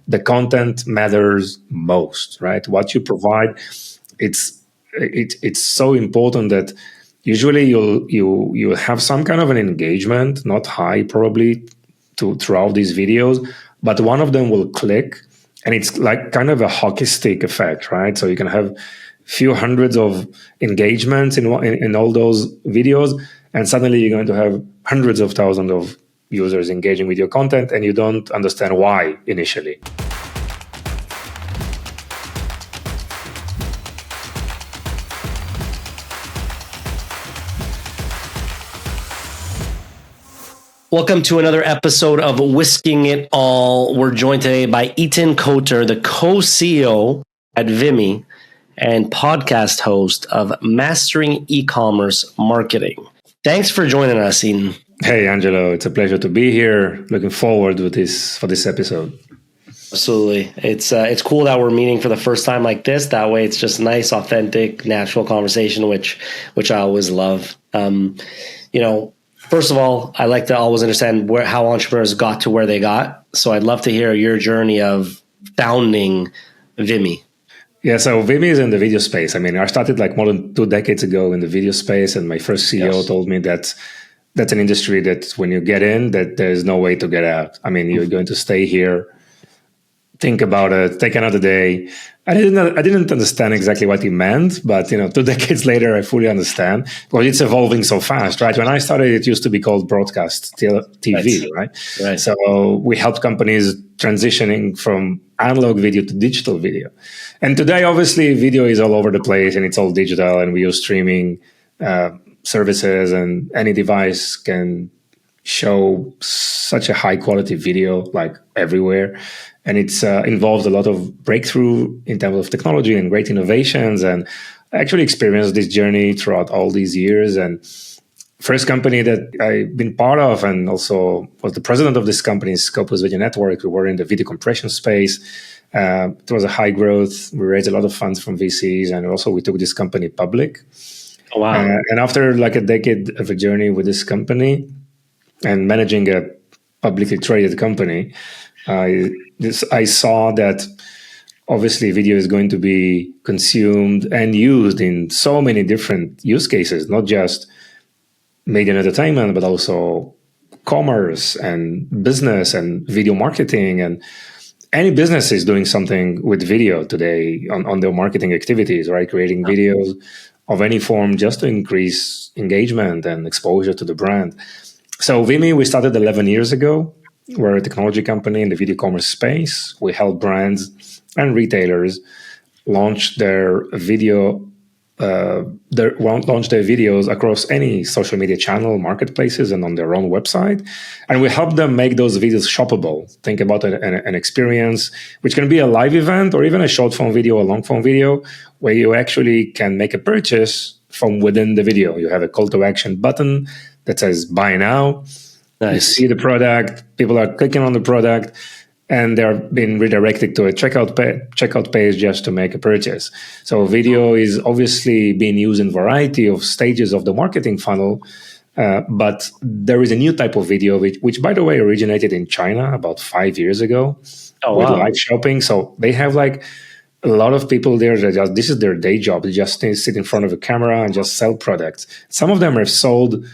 the content matters most, right? What you provide, it's so important that usually you'll have some kind of an engagement, not high probably, throughout these videos, but one of them will click, and it's like kind of a hockey stick effect, right? So you can have few hundreds of engagements in all those videos, and suddenly you're going to have hundreds of thousands of users engaging with your content, and you don't understand why initially. Welcome to another episode of Whisking It All. We're joined today by Eitan Koter, the co-CEO at Vimmi and podcast host of Mastering E-commerce Marketing. Thanks for joining us, Eitan. Hey, Angelo, it's a pleasure to be here. Looking forward to this episode. Absolutely. It's cool that we're meeting for the first time like this. That way it's just nice, authentic, natural conversation, which I always love. First of all, I like to always understand how entrepreneurs got to where they got. So I'd love to hear your journey of founding Vimmi. Yeah, so Vimmi is in the video space. I mean, I started like more than 2 decades ago in the video space, and my first CEO told me that that's an industry that when you get in, that there's no way to get out. I mean, you're going to stay here, think about it, take another day. I didn't understand exactly what he meant, but 2 decades later, I fully understand. Well, it's evolving so fast, right? When I started, it used to be called broadcast TV, right? So we helped companies transitioning from analog video to digital video. And today, obviously, video is all over the place and it's all digital, and we use streaming services, and any device can show such a high quality video like everywhere. And it's involved a lot of breakthrough in terms of technology and great innovations. And I actually experienced this journey throughout all these years. And first company that I've been part of, and also was the president of this company, Scopus Video Network. We were in the video compression space. It was a high growth. We raised a lot of funds from VCs, and also we took this company public. Oh, wow. And after like a decade of a journey with this company and managing a publicly traded company, I saw that obviously video is going to be consumed and used in so many different use cases, not just media and entertainment, but also commerce and business and video marketing. And any business is doing something with video today on their marketing activities, right? Creating videos of any form just to increase engagement and exposure to the brand. So Vimmi, we started 11 years ago. We're a technology company in the video commerce space. We help brands and retailers launch their videos across any social media channel, marketplaces, and on their own website. And we help them make those videos shoppable. Think about an experience, which can be a live event or even a short form video, a long form video, where you actually can make a purchase from within the video. You have a call to action button that says buy now. Nice. You see the product, people are clicking on the product, and they're being redirected to a checkout page just to make a purchase. So video is obviously being used in a variety of stages of the marketing funnel, but there is a new type of video, which by the way, originated in China about 5 years ago with live shopping. So they have like a lot of people there that this is their day job. They just sit in front of a camera and just sell products. Some of them have sold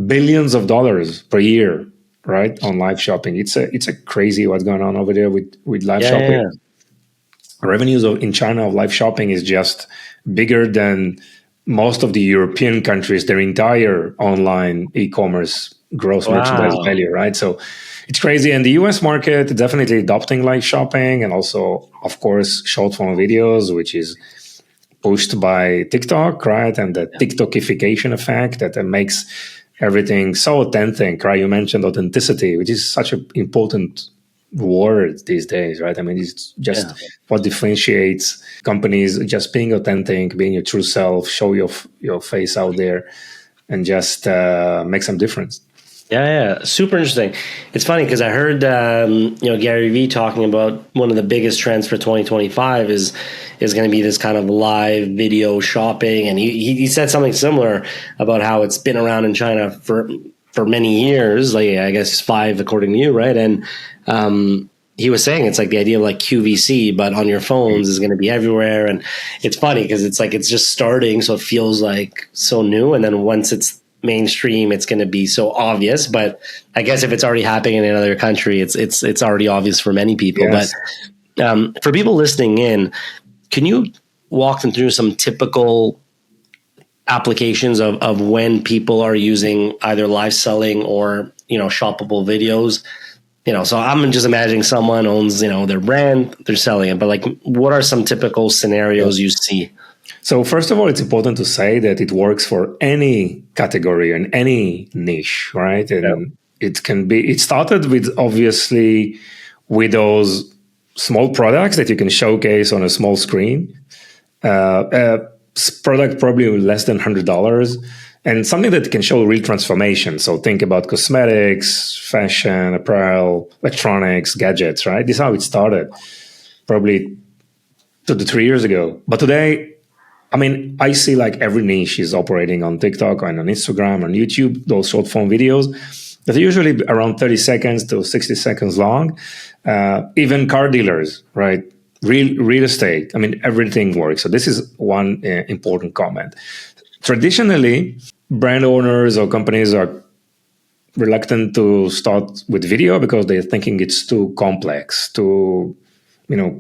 billions of dollars per year, right, on live shopping. It's a crazy what's going on over there with live shopping. Yeah. Revenues in China of live shopping is just bigger than most of the European countries, their entire online e-commerce gross merchandise value, right? So it's crazy. And the US market definitely adopting live shopping, and also, of course, short form videos, which is pushed by TikTok, right? And the TikTokification effect that makes everything so authentic, right? You mentioned authenticity, which is such an important word these days, right? I mean, it's just what differentiates companies, just being authentic, being your true self, show your face out there, and just make some difference. Yeah, super interesting. It's funny because I heard Gary Vee talking about one of the biggest trends for 2025 is going to be this kind of live video shopping, and he said something similar about how it's been around in China for many years, like I guess 5 according to you, right? And he was saying it's like the idea of like QVC, but on your phones is going to be everywhere. And it's funny because it's like it's just starting, so it feels like so new. And then once it's mainstream, it's going to be so obvious. But I guess if it's already happening in another country, it's already obvious for many people. Yes. But for people listening in, can you walk them through some typical applications of when people are using either live selling or, shoppable videos? So I'm just imagining someone owns, their brand, they're selling it, but like, what are some typical scenarios you see? So first of all, it's important to say that it works for any category and any niche, right? And it started with obviously with those small products that you can showcase on a small screen, product probably less than $100, and something that can show real transformation. So think about cosmetics, fashion, apparel, electronics, gadgets, right? This is how it started, probably 2 to 3 years ago. But today, I see like every niche is operating on TikTok and on Instagram and YouTube, those short form videos that are usually around 30 seconds to 60 seconds long. Even car dealers, right? Real estate. Everything works. So this is one important comment. Traditionally, brand owners or companies are reluctant to start with video because they're thinking it's too complex, too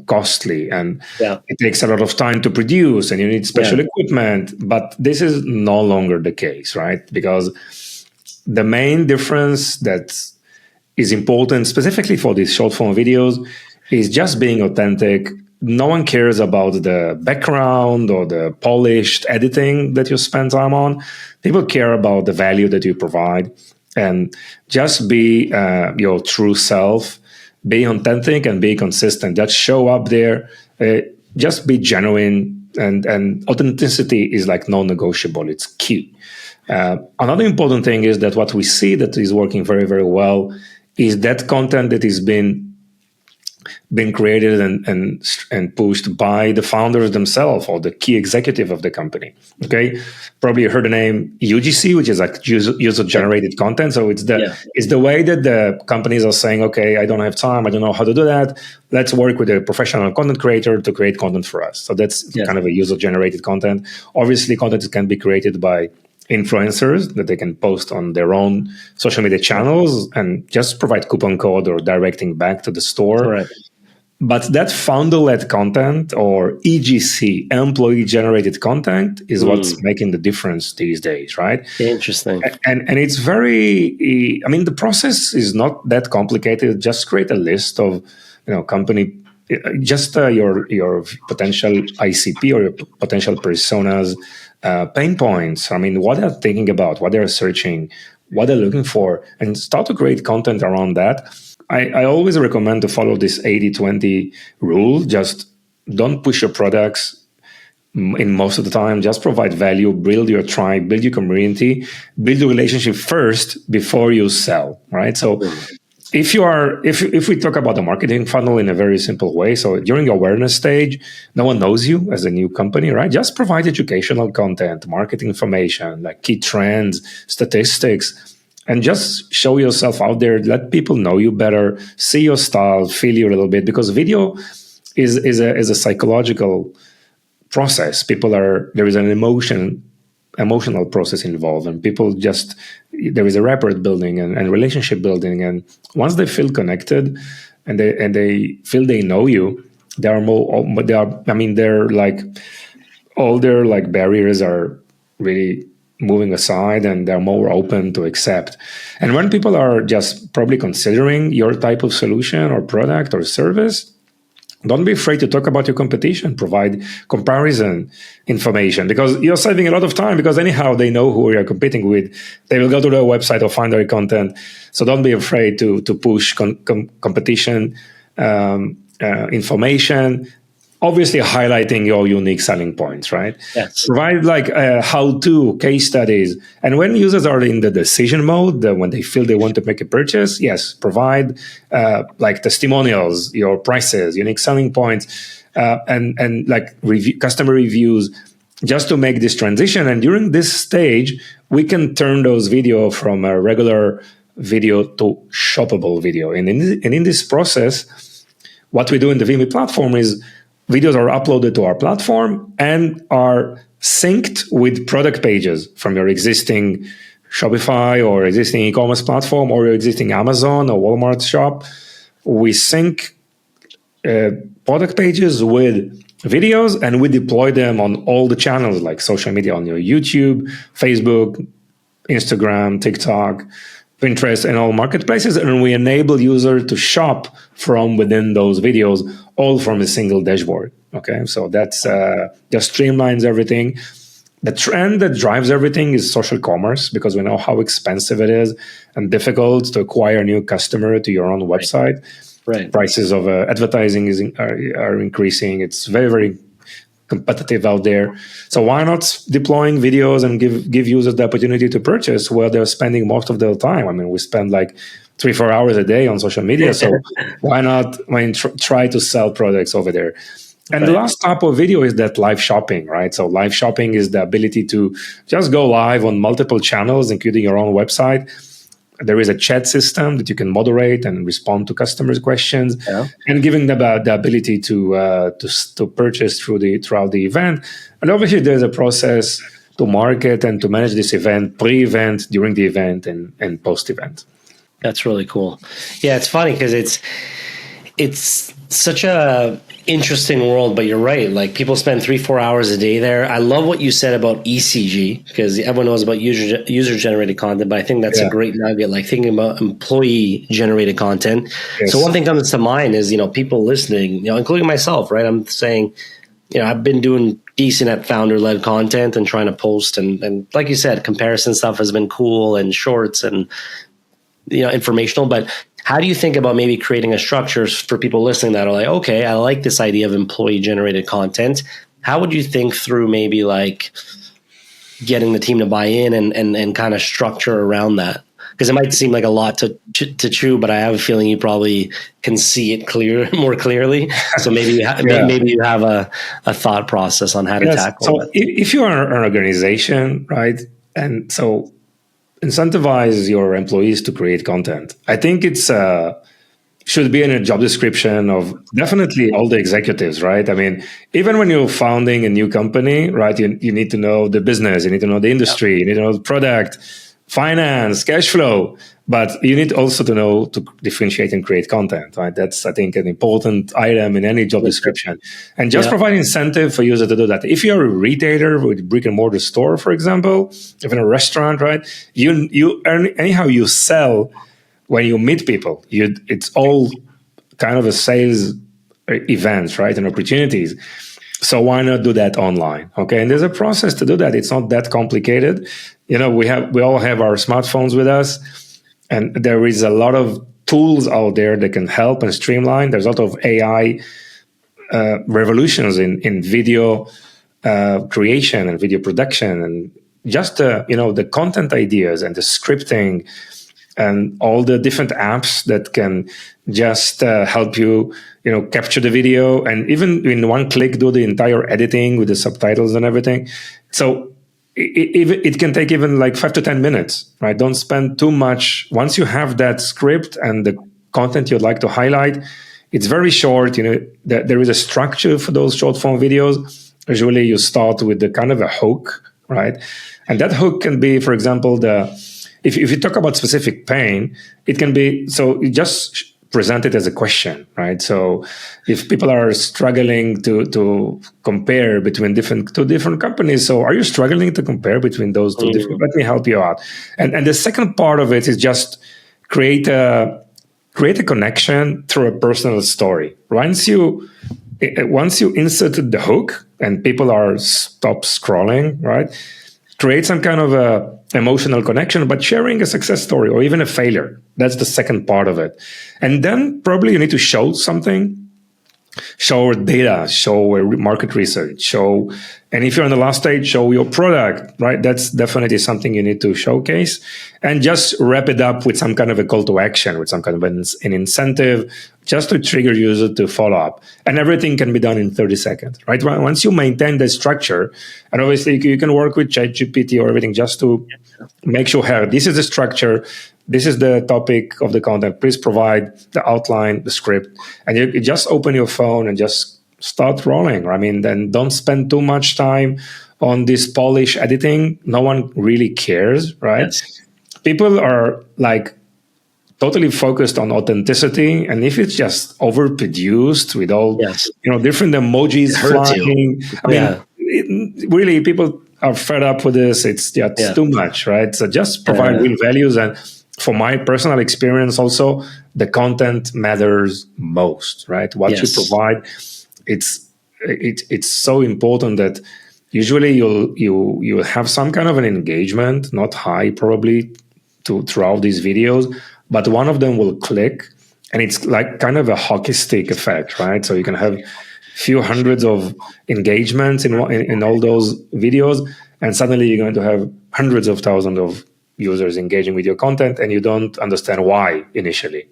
costly, and it takes a lot of time to produce, and you need special equipment. But this is no longer the case, right? Because the main difference that is important specifically for these short form videos is just being authentic. No one cares about the background or the polished editing that you spend time on. People care about the value that you provide, and just be your true self, be authentic and be consistent. Just show up there, just be genuine, and authenticity is like non-negotiable. It's key. Another important thing is that what we see that is working very, very well is that content that is been created and pushed by the founders themselves or the key executive of the company. Okay, probably you heard the name UGC, which is like user generated content. So it's the way that the companies are saying, okay, I don't have time, I don't know how to do that. Let's work with a professional content creator to create content for us. So that's kind of a user generated content. Obviously, content can be created by influencers that they can post on their own social media channels and just provide coupon code or directing back to the store. Correct. But that founder-led content or EGC, employee-generated content, is what's making the difference these days, right? Interesting. And it's very, the process is not that complicated. Just create a list of, company, just your potential ICP or your potential personas, pain points. What they're thinking about, what they're searching, what they're looking for, and start to create content around that. I always recommend to follow this 80-20 rule. Just don't push your products in most of the time. Just provide value, build your tribe, build your community, build your relationship first before you sell, right? So if we talk about the marketing funnel in a very simple way, so during the awareness stage, no one knows you as a new company, right? Just provide educational content, marketing information, like key trends, statistics, and just show yourself out there. Let people know you better, see your style, feel you a little bit, because video is a psychological process. There is an emotional process involved, and people there is a rapport building and relationship building. And once they feel connected and they feel they know you, they're like all their like barriers are really moving aside, and they're more open to accept. And when people are just probably considering your type of solution or product or service, don't be afraid to talk about your competition. Provide comparison information, because you're saving a lot of time, because anyhow they know who you're competing with. They will go to their website or find their content. So don't be afraid to push competition information, obviously highlighting your unique selling points, right? Yes. Provide like how-to case studies. And when users are in the decision mode, when they feel they want to make a purchase, yes, provide like testimonials, your prices, unique selling points, and like customer reviews, just to make this transition. And during this stage, we can turn those video from a regular video to shoppable video. And in this process, what we do in the Vimmi platform is videos are uploaded to our platform and are synced with product pages from your existing Shopify or existing e-commerce platform or your existing Amazon or Walmart shop. We sync product pages with videos, and we deploy them on all the channels like social media, on your YouTube, Facebook, Instagram, TikTok, Pinterest, and all marketplaces. And we enable users to shop from within those videos, all from a single dashboard. Okay, so that's just streamlines everything. The trend that drives everything is social commerce, because we know how expensive it is and difficult to acquire a new customer to your own website. Right. Prices of advertising are increasing. It's very, very competitive out there. So why not deploying videos and give users the opportunity to purchase where they're spending most of their time? I mean, we spend like 3-4 hours a day on social media. So why not try to sell products over there? And the last type of video is that live shopping, right? So live shopping is the ability to just go live on multiple channels, including your own website. There is a chat system that you can moderate and respond to customers' questions, and giving them the ability to purchase throughout the event. And obviously, there's a process to market and to manage this event, pre-event, during the event, and post-event. That's really cool. Yeah, it's funny because it's such a interesting world, but you're right. Like, people spend 3-4 hours a day there. I love what you said about ECG, because everyone knows about user generated content, but I think that's a great nugget. Like, thinking about employee generated content. Yes. So one thing comes to mind is, people listening, including myself, right? I'm saying, I've been doing decent at founder led content and trying to post, and like you said, comparison stuff has been cool, and shorts and informational. But how do you think about maybe creating a structure for people listening that are like, okay, I like this idea of employee generated content. How would you think through maybe like getting the team to buy in and kind of structure around that? Because it might seem like a lot to chew, but I have a feeling you probably can see it more clearly. So maybe maybe you have a thought process on how to tackle so that. If you are an organization, right, and so incentivize your employees to create content. I think it's should be in a job description of definitely all the executives, right? I mean, even when you're founding a new company, right, you need to know the business, you need to know the industry, you need to know the product, finance, cash flow, but you need also to know to differentiate and create content, right? That's, I think, an important item in any job description. And just provide incentive for users to do that. If you're a retailer with brick and mortar store, for example, even a restaurant, right? You earn, anyhow, you sell when you meet people. It's all kind of a sales events, right? And opportunities. So why not do that online? Okay. And there's a process to do that. It's not that complicated. We all have our smartphones with us, and there is a lot of tools out there that can help and streamline. There's a lot of AI revolutions in video creation and video production, and just the content ideas and the scripting and all the different apps that can just help you, capture the video and even in one click do the entire editing with the subtitles and everything. So it can take even like 5 to 10 minutes, right? Don't spend too much. Once you have that script and the content you'd like to highlight, it's very short. There is a structure for those short form videos. Usually you start with the kind of a hook, right? And that hook can be, for example, if you talk about specific pain, it can be, so you just present it as a question, right? So if people are struggling to compare between two different companies, so are you struggling to compare between those two different? Let me help you out. And the second part of it is just create a connection through a personal story. Once you inserted the hook and people are stop scrolling, right? Create some kind of a emotional connection, but sharing a success story or even a failure. That's the second part of it. And then probably you need to show something, show data, show market research, show And if you're on the last stage, show your product, right? That's definitely something you need to showcase, and just wrap it up with some kind of a call to action, with some kind of an incentive, just to trigger user to follow up. And everything can be done in 30 seconds, right? Once you maintain the structure, and obviously you can work with ChatGPT or everything just to make sure, hey, this is the structure, this is the topic of the content, please provide the outline, the script, and you just open your phone and just start rolling. I mean, then don't spend too much time on this polish editing. No one really cares, right? Yes. People are like totally focused on authenticity, and if it's just overproduced with all different emojis flying, I mean, really, people are fed up with this. It's too much, right? So just provide real values. And for my personal experience, also the content matters most, right? What you provide. It's so important that usually you'll have some kind of an engagement, not high probably throughout these videos, but one of them will click, and it's like kind of a hockey stick effect, right? So you can have few hundreds of engagements in all those videos, and suddenly you're going to have hundreds of thousands of users engaging with your content, and you don't understand why initially.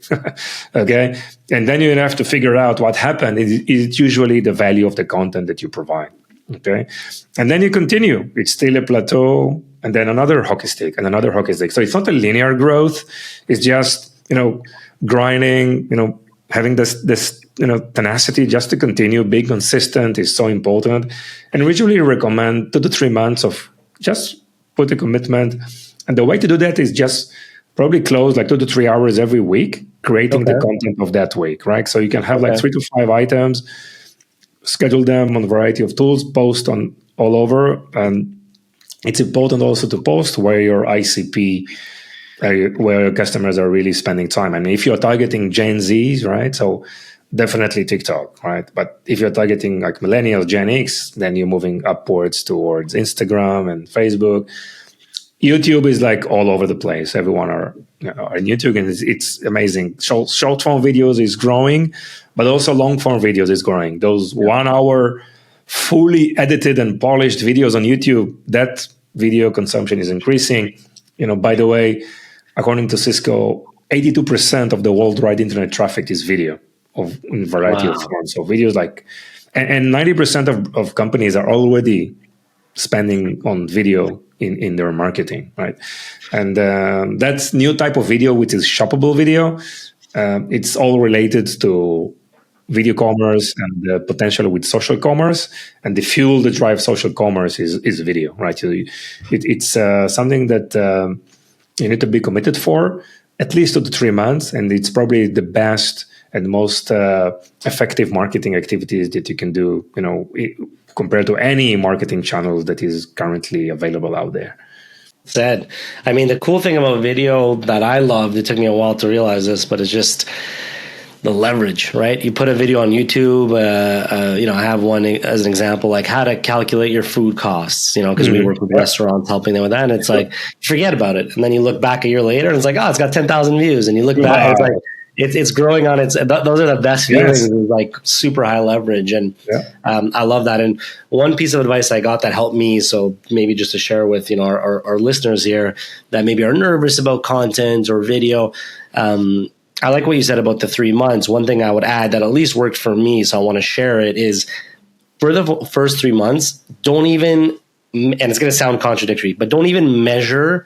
Okay. And then you have to figure out what happened. It's usually the value of the content that you provide. Okay. And then you continue. It's still a plateau, and then another hockey stick and another hockey stick. So it's not a linear growth. It's just, grinding, having this tenacity just to continue. Being consistent is so important. And we usually recommend 2 to 3 months of just put a commitment. And the way to do that is just probably close like 2 to 3 hours every week, creating the content of that week, right? So you can have like 3 to 5 items, schedule them on a variety of tools, post on all over. And it's important also to post where your ICP, where your customers are really spending time. And if you're targeting Gen Zs, right? So definitely TikTok, right? But if you're targeting like millennials, Gen X, then you're moving upwards towards Instagram and Facebook. YouTube is like all over the place. Everyone are on YouTube, and it's amazing. Short form videos is growing, but also long form videos is growing. Those 1 hour fully edited and polished videos on YouTube, that video consumption is increasing. By the way, according to Cisco, 82% of the worldwide internet traffic is video in a variety of forms. So videos and 90% of companies are already spending on video in their marketing, right? And that's new type of video, which is shoppable video. It's all related to video commerce and the potential with social commerce, and the fuel that drives social commerce is video, right? It's something that you need to be committed for at least 2 to 3 months, and it's probably the best and most effective marketing activities that you can do, compared to any marketing channel that is currently available out there. Said. I mean, the cool thing about video that I loved, it took me a while to realize this, but it's just the leverage, right? You put a video on YouTube, I have one as an example, like how to calculate your food costs, because we work with restaurants, helping them with that. And it's like, forget about it. And then you look back a year later and it's like, oh, it's got 10,000 views. And you look back and it's like, it's growing on its. Those are the best feelings. Like super high leverage, and I love that. And one piece of advice I got that helped me, so maybe just to share with our listeners here that maybe are nervous about content or video. I like what you said about the 3 months. One thing I would add that at least worked for me, so I want to share it, is for the first 3 months, don't even, and it's going to sound contradictory, but don't even measure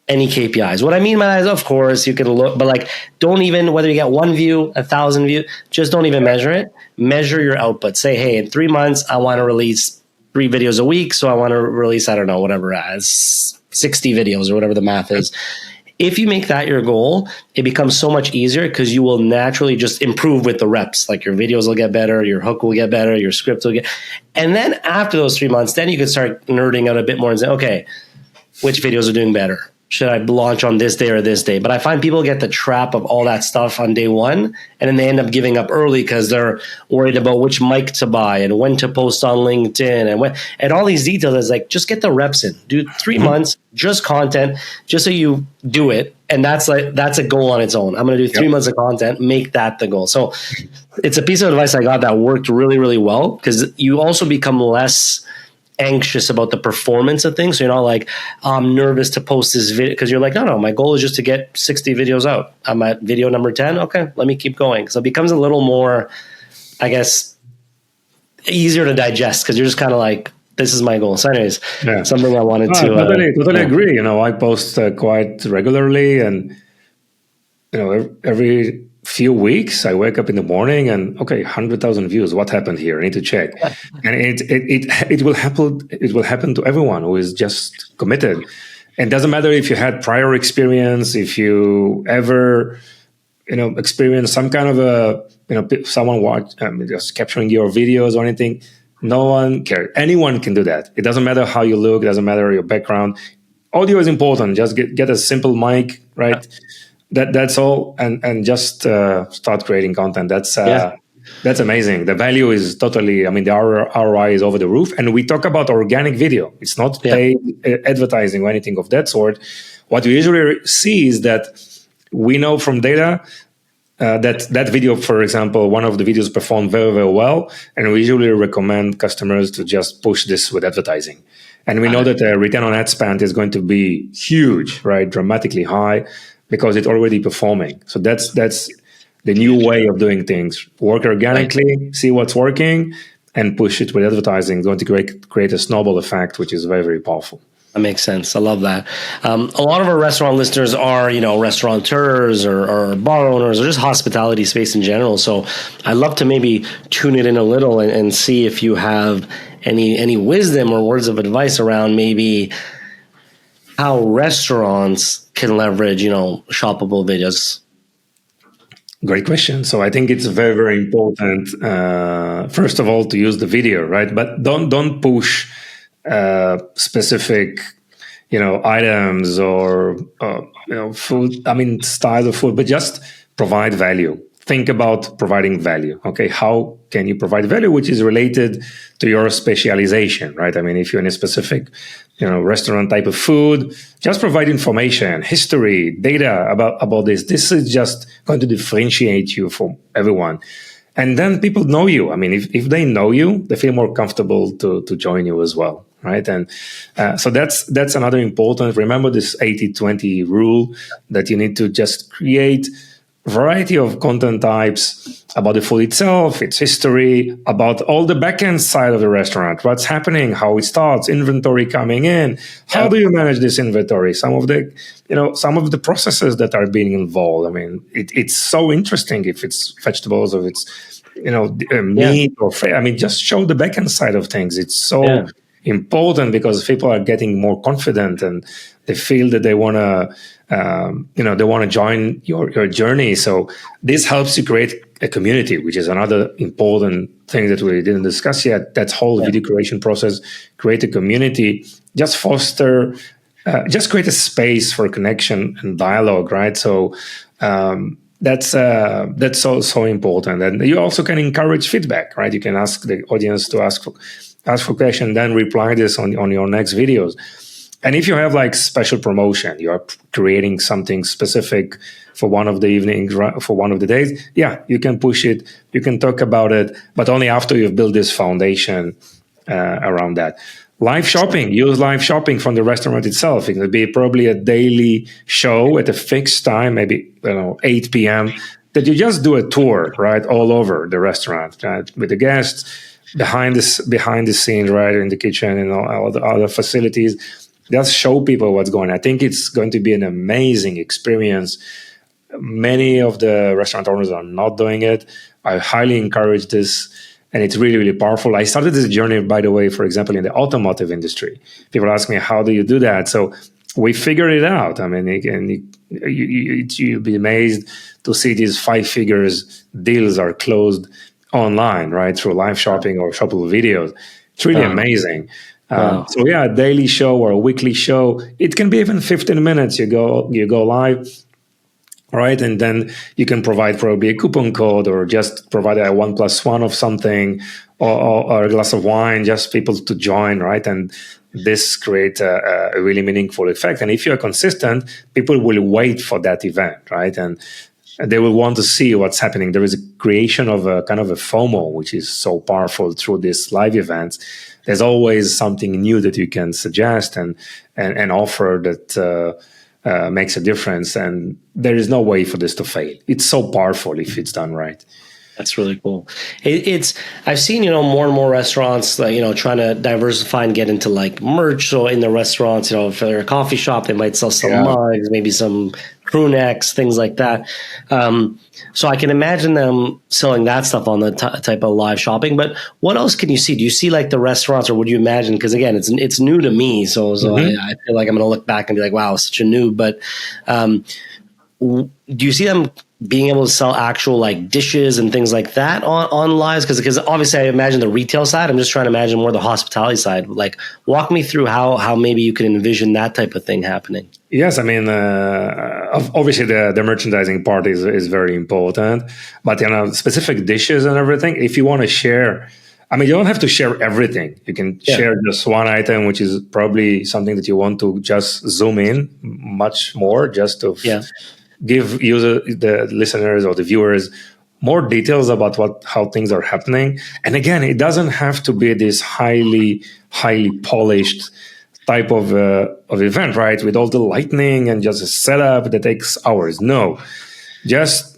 any KPIs. What I mean by that is, of course, you can look, but don't even, whether you get 1 view, 1,000 views, just don't even measure it. Measure your output. Say, hey, in 3 months, I want to release 3 videos a week. So I want to release, I don't know, whatever, as 60 videos or whatever the math is. If you make that your goal, it becomes so much easier because you will naturally just improve with the reps. Like your videos will get better, your hook will get better, your script will get, and then after those 3 months, then you can start nerding out a bit more and say, okay, which videos are doing better? Should I launch on this day or this day? But I find people get the trap of all that stuff on day one, and then they end up giving up early because they're worried about which mic to buy and when to post on LinkedIn and all these details. It's like, just get the reps in. Do 3 months, just content, just so you do it. And that's a goal on its own. I'm going to do 3 months of content, make that the goal. So it's a piece of advice I got that worked really, really well, because you also become less anxious about the performance of things. So you're not like, I'm nervous to post this video, because you're like, no, my goal is just to get 60 videos out. I'm at video number 10. Okay, let me keep going. So it becomes a little more, I guess, easier to digest, because you're just kind of like, this is my goal. So anyways, something I wanted to totally agree. I post quite regularly, and every few weeks I wake up in the morning and 100,000 views. What happened here? I need to check. And it will happen to everyone who is just committed. And it doesn't matter if you had prior experience, if you ever experience some kind of someone just capturing your videos or anything. No one cares. Anyone can do that. It doesn't matter how you look. It doesn't matter your background. Audio is important. Just get a simple mic, right? That's all, and just start creating content. That's amazing. The value is totally. The ROI is over the roof. And we talk about organic video. It's not paid advertising or anything of that sort. What we usually see is that we know from data that video, for example, one of the videos performed very, very well, and we usually recommend customers to just push this with advertising. And we know that the return on ad spend is going to be huge, right? Dramatically high, because it's already performing. So that's the new way of doing things. Work organically, see what's working, and push it with advertising. It's going to create a snowball effect, which is very, very powerful. That makes sense. I love that. A lot of our restaurant listeners are, restaurateurs or bar owners or just hospitality space in general. So I'd love to maybe tune it in a little and see if you have any wisdom or words of advice around maybe how restaurants can leverage, shoppable videos. Great question. So I think it's very, very important, first of all, to use the video, right? But don't push specific, items or food. Style of food, but just provide value. Think about providing value. Okay, how can you provide value which is related to your specialization, right? If you're in a specific, restaurant type of food, just provide information, history, data about this. This is just going to differentiate you from everyone. And then people know you. If they know you, they feel more comfortable to join you as well, right? And so that's another important. Remember this 80-20 rule, that you need to just create a variety of content types about the food itself, its history, about all the back-end side of the restaurant, what's happening, how it starts, inventory coming in, how do you manage this inventory, some of the processes that are being involved. It's so interesting if it's vegetables or if it's meat or just show the back-end side of things. It's so important, because people are getting more confident and they feel that they want to join your journey. So this helps you create a community, which is another important thing that we didn't discuss yet. That whole video creation process, create a community, just foster, just create a space for connection and dialogue, right? So that's so important. And you also can encourage feedback, right? You can ask the audience to ask for questions, then reply this on your next videos. And if you have special promotion, you are creating something specific for one of the evenings, for one of the days, you can push it, you can talk about it, but only after you've built this foundation around that. Live shopping, use live shopping from the restaurant itself. It will be probably a daily show at a fixed time, maybe 8 p.m., that you just do a tour, right, all over the restaurant, right, with the guests, behind the scenes, right, in the kitchen and all the other facilities. Just show people what's going on. I think it's going to be an amazing experience. Many of the restaurant owners are not doing it. I highly encourage this, and it's really, really powerful. I started this journey, by the way, for example, in the automotive industry. People ask me, how do you do that? So we figured it out. You'll be amazed to see these 5 figures deals are closed online, right, through live shopping or shoppable videos. It's really amazing. Wow. So a daily show or a weekly show, it can be even 15 minutes. You go live, right? And then you can provide probably a coupon code, or just provide a 1+1 of something, or a glass of wine, just people to join, right? And this creates a really meaningful effect. And if you're consistent, people will wait for that event, right? And they will want to see what's happening. There is a creation of a kind of a FOMO, which is so powerful through this live events. There's always something new that you can suggest and offer that makes a difference. And there is no way for this to fail. It's so powerful if it's done right. That's really cool. I've seen, more and more restaurants, like, trying to diversify and get into like merch. So in the restaurants, if they're a coffee shop, they might sell some mugs, maybe some crew necks, things like that. So I can imagine them selling that stuff on the type of live shopping. But what else can you see? Do you see like the restaurants, or would you imagine? Because again, it's new to me, so I feel like I'm going to look back and be like, wow, such a noob. But do you see them being able to sell actual like dishes and things like that on lives? Because obviously I imagine the retail side. I'm just trying to imagine more the hospitality side. Like, walk me through how maybe you could envision that type of thing happening. Yes, I mean, obviously the merchandising part is very important, but specific dishes and everything. If you want to share, I mean, you don't have to share everything. You can share just one item, which is probably something that you want to just zoom in much more, just to give the listeners or the viewers more details about how things are happening. And again, it doesn't have to be this highly polished type of event, right? With all the lighting and just a setup that takes hours. No, just,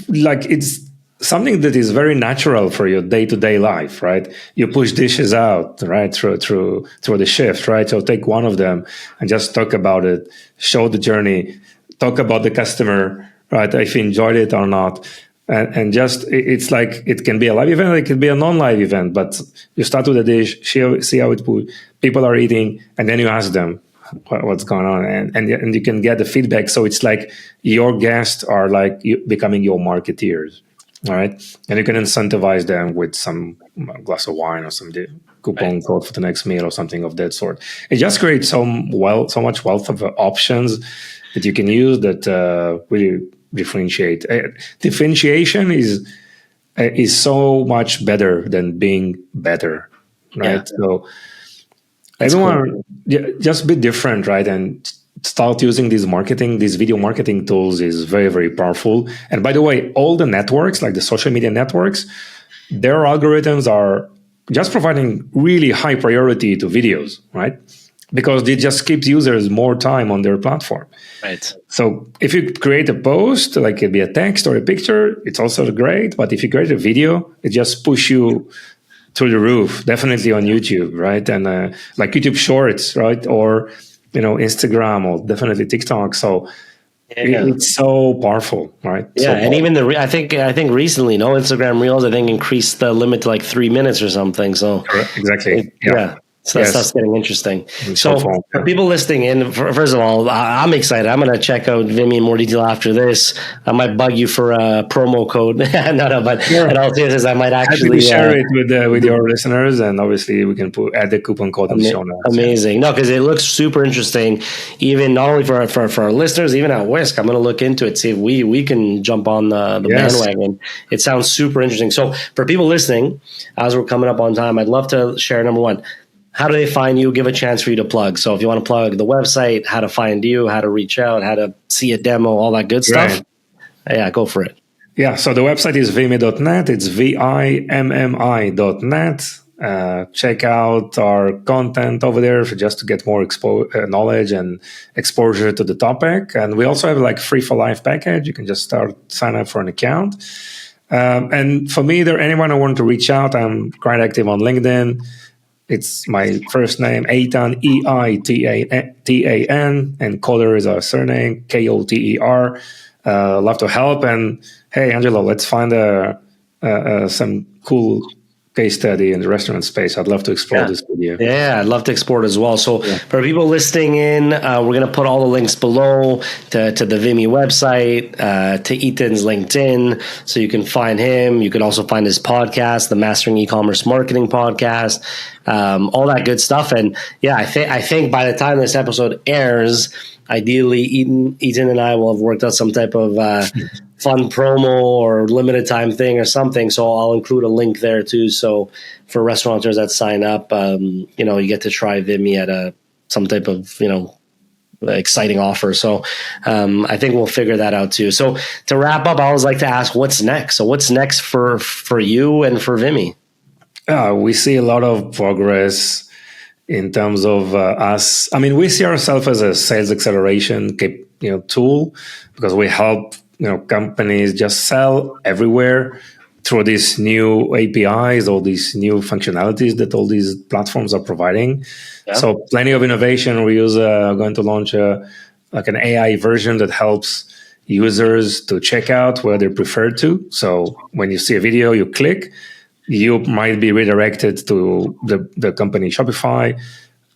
like it's something that is very natural for your day-to-day life, right? You push dishes out, right, through the shift, right? So take one of them and just talk about it, show the journey, talk about the customer, right? If he enjoyed it or not. And just, it's like, it can be a live event, it can be a non-live event, but you start with a dish, see how people are eating, and then you ask them what's going on, and you can get the feedback. So it's like your guests are like becoming your marketeers, all right? And you can incentivize them with some glass of wine or some coupon code for the next meal or something of that sort. It just creates so much wealth of options that you can use that really differentiate. Differentiation is so much better than being better, right? So everyone just be different, right? And start using these video marketing tools is very, very powerful. And by the way, all the networks, like the social media networks, their algorithms are just providing really high priority to videos, right? Because they just keep users more time on their platform. Right. So if you create a post, like it be a text or a picture, it's also great. But if you create a video, it just push you through the roof, definitely on YouTube, right? And like YouTube Shorts, right? Or, Instagram, or definitely TikTok. So it's so powerful, right? Yeah, so and even I think recently, Instagram Reels, I think increased the limit to like 3 minutes or something. So exactly. So that stuff's getting interesting. So for people listening in, first of all, I'm excited. I'm going to check out Vimmi in more detail after this. I might bug you for a promo code. But in all seriousness, I might actually share it with your listeners, and obviously we can add the coupon code in the show notes. Amazing. No, because it looks super interesting. Even not only for our listeners, even at Whisk, I'm going to look into it, see if we can jump on the bandwagon. It sounds super interesting. So for people listening, as we're coming up on time, I'd love to share number one. How do they find you? Give a chance for you to plug. So if you want to plug the website, how to find you, how to reach out, how to see a demo, all that good stuff. Right. Yeah, go for it. Yeah, so the website is vimmi.net. It's vimmi.net. Check out our content over there just to get more knowledge and exposure to the topic. And we also have like free for life package. You can just sign up for an account. And for me, anyone who wants to reach out, I'm quite active on LinkedIn. It's my first name, Eitan, Eitan, and Koter is our surname, Koter. Love to help. And hey, Angelo, let's find some cool case study in the restaurant space. I'd love to explore this with you. Yeah, I'd love to explore it as well. So for people listening in, we're going to put all the links below to the Vimmi website, to Eitan's LinkedIn, so you can find him. You can also find his podcast, the Mastering E-commerce Marketing Podcast, all that good stuff. And I think by the time this episode airs, ideally Eitan and I will have worked out some type of fun promo or limited time thing or something. So I'll include a link there too. So for restaurateurs that sign up, you get to try Vimmi at some type of, exciting offer. So I think we'll figure that out too. So to wrap up, I always like to ask, what's next? So what's next for you and for Vimmi? We see a lot of progress in terms of us. I mean, we see ourselves as a sales acceleration tool, because we help companies just sell everywhere through these new APIs, all these new functionalities that all these platforms are providing. Yeah. So plenty of innovation. We are going to launch like an AI version that helps users to check out where they prefer to. So when you see a video, you click, you might be redirected to the company Shopify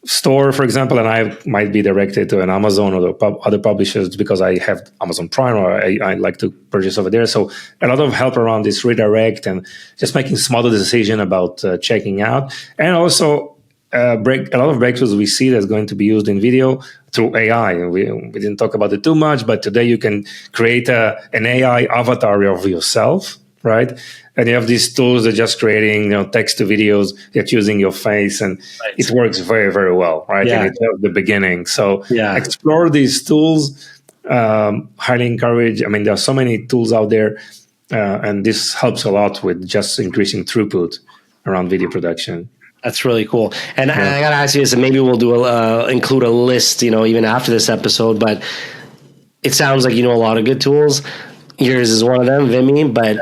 store, for example, and I might be directed to an Amazon or other publishers because I have Amazon Prime, or I like to purchase over there. So a lot of help around this redirect and just making smarter decision about checking out. And also a lot of breakthroughs we see that's going to be used in video through AI. We didn't talk about it too much, but today you can create an AI avatar of yourself, right? And you have these tools that are just creating, text to videos, just using your face, and it works very, very well, right? Yeah. And it's just the beginning. So explore these tools. Highly encourage. I mean, there are so many tools out there, and this helps a lot with just increasing throughput around video production. That's really cool. And I got to ask you this, and maybe we'll include a list, even after this episode, but it sounds like you know a lot of good tools. Yours is one of them, Vimmi, but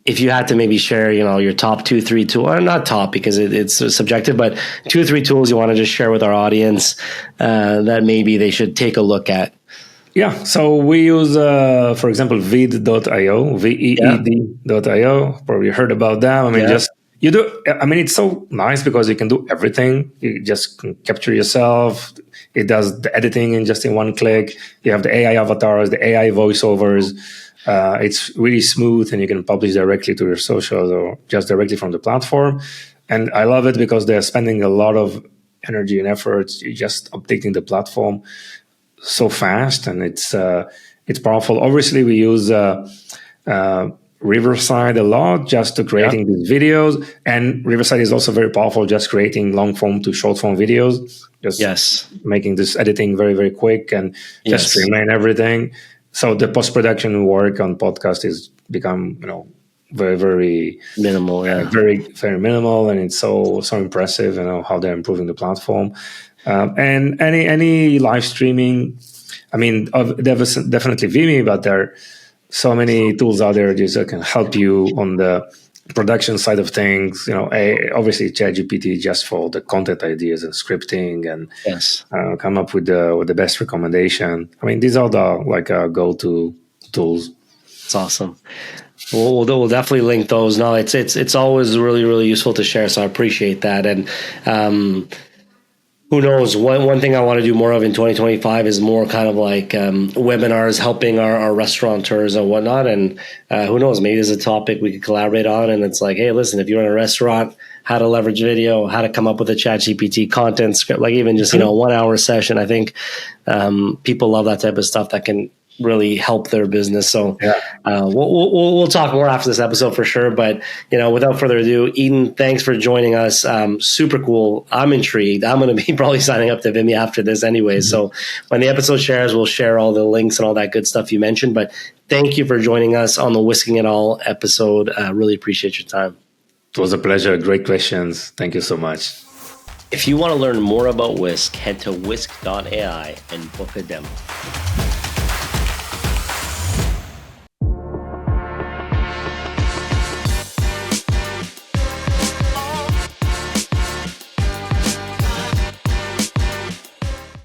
if you had to maybe share, your top 2-3 tools, or not top because it's subjective, but 2 or 3 tools you want to just share with our audience that maybe they should take a look at. Yeah, so we use, for example, veed.io, veed.io. Probably heard about that. I mean, it's so nice because you can do everything. You just can capture yourself. It does the editing in one click. You have the AI avatars, the AI voiceovers. It's really smooth, and you can publish directly to your socials or just directly from the platform. And I love it because they're spending a lot of energy and effort just updating the platform so fast, and it's powerful. Obviously, we use Riverside a lot just to creating these videos, and Riverside is also very powerful just creating long form to short form videos, just making this editing very, very quick and just streamline everything. So the post-production work on podcast is become, very, very minimal, very, very minimal, and it's so impressive, how they're improving the platform. And any live streaming, I mean, definitely Vimmi, but there are so many tools out there that can help you on the production side of things. Obviously ChatGPT just for the content ideas and scripting, and come up with the best recommendation. I mean, these are the go-to tools. It's awesome. We'll definitely link those. No, it's always really, really useful to share. So I appreciate that. And who knows? One thing I want to do more of in 2025 is more kind of like webinars helping our restaurateurs and whatnot. And who knows? Maybe there's a topic we could collaborate on. And it's like, hey, listen, if you're in a restaurant, how to leverage video, how to come up with a ChatGPT content script, like even just, a 1 hour session. I think people love that type of stuff that can really help their business. So we'll talk more after this episode for sure. But, without further ado, Eitan, thanks for joining us. Super cool. I'm intrigued. I'm going to be probably signing up to Vimmi after this anyway. So when the episode shares, we'll share all the links and all that good stuff you mentioned. But thank you for joining us on the Whisking It All episode. Really appreciate your time. It was a pleasure. Great questions. Thank you so much. If you want to learn more about Whisk, head to whisk.ai and book a demo.